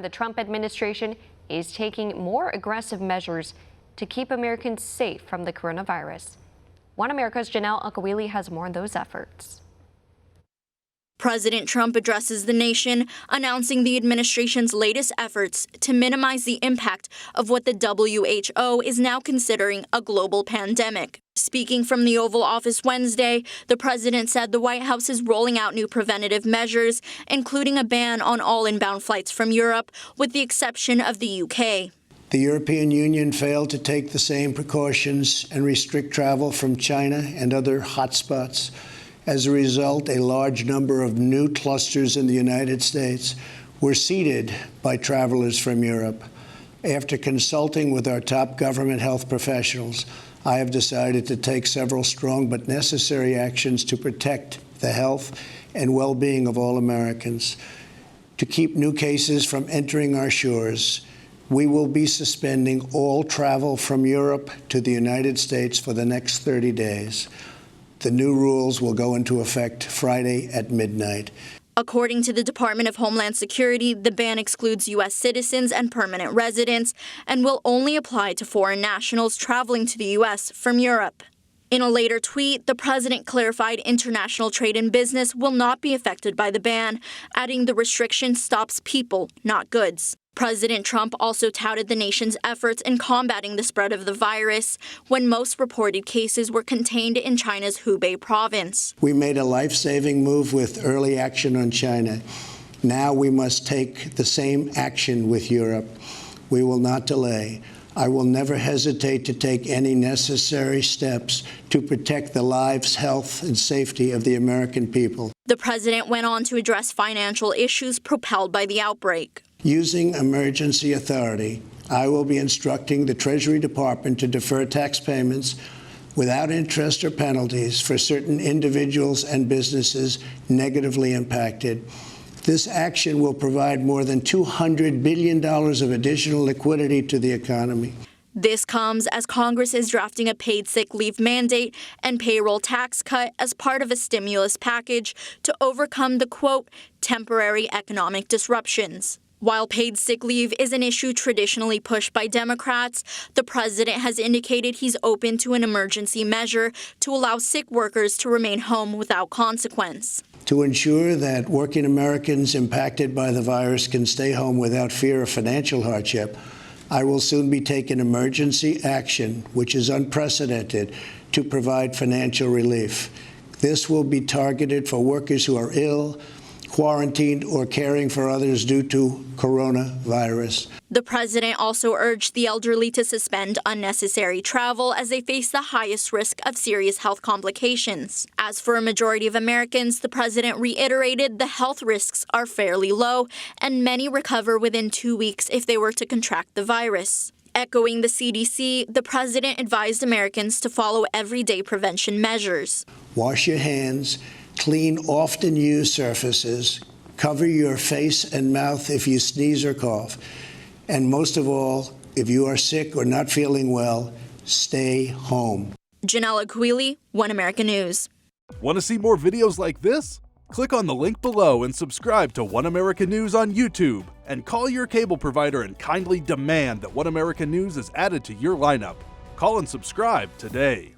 The Trump administration is taking more aggressive measures to keep Americans safe from the coronavirus. One America's Gienel Agcaoili has more on those efforts. President Trump addresses the nation, announcing the administration's latest efforts to minimize the impact of what the WHO is now considering a global pandemic. Speaking from the Oval Office Wednesday, the president said the White House is rolling out new preventative measures, including a ban on all inbound flights from Europe, with the exception of the UK. The European Union failed to take the same precautions and restrict travel from China and other hotspots. As a result, a large number of new clusters in the United States were seeded by travelers from Europe. After consulting with our top government health professionals, I have decided to take several strong but necessary actions to protect the health and well-being of all Americans. To keep new cases from entering our shores, we will be suspending all travel from Europe to the United States for the next 30 days. The new rules will go into effect Friday at midnight. According to the Department of Homeland Security, the ban excludes U.S. citizens and permanent residents and will only apply to foreign nationals traveling to the U.S. from Europe. In a later tweet, the president clarified international trade and business will not be affected by the ban, adding the restriction stops people, not goods. President Trump also touted the nation's efforts in combating the spread of the virus when most reported cases were contained in China's Hubei province. We made a life-saving move with early action on China. Now we must take the same action with Europe. We will not delay. I will never hesitate to take any necessary steps to protect the lives, health, and safety of the American people. The president went on to address financial issues propelled by the outbreak. Using emergency authority, I will be instructing the Treasury Department to defer tax payments without interest or penalties for certain individuals and businesses negatively impacted. This action will provide more than $200 billion of additional liquidity to the economy. This comes as Congress is drafting a paid sick leave mandate and payroll tax cut as part of a stimulus package to overcome the, quote, temporary economic disruptions. While paid sick leave is an issue traditionally pushed by Democrats, the president has indicated he's open to an emergency measure to allow sick workers to remain home without consequence. To ensure that working Americans impacted by the virus can stay home without fear of financial hardship, I will soon be taking emergency action, which is unprecedented, to provide financial relief. This will be targeted for workers who are ill, quarantined, or caring for others due to coronavirus. The president also urged the elderly to suspend unnecessary travel as they face the highest risk of serious health complications. As for a majority of Americans, the president reiterated the health risks are fairly low and many recover within 2 weeks if they were to contract the virus. Echoing the CDC, the president advised Americans to follow everyday prevention measures. Wash your hands, clean often used surfaces, cover your face and mouth if you sneeze or cough, and most of all, if you are sick or not feeling well, stay home. Gienel Agcaoili, One America News. Want to see more videos like this? Click on the link below and subscribe to One America News on YouTube, and call your cable provider and kindly demand that One America News is added to your lineup. Call and subscribe today.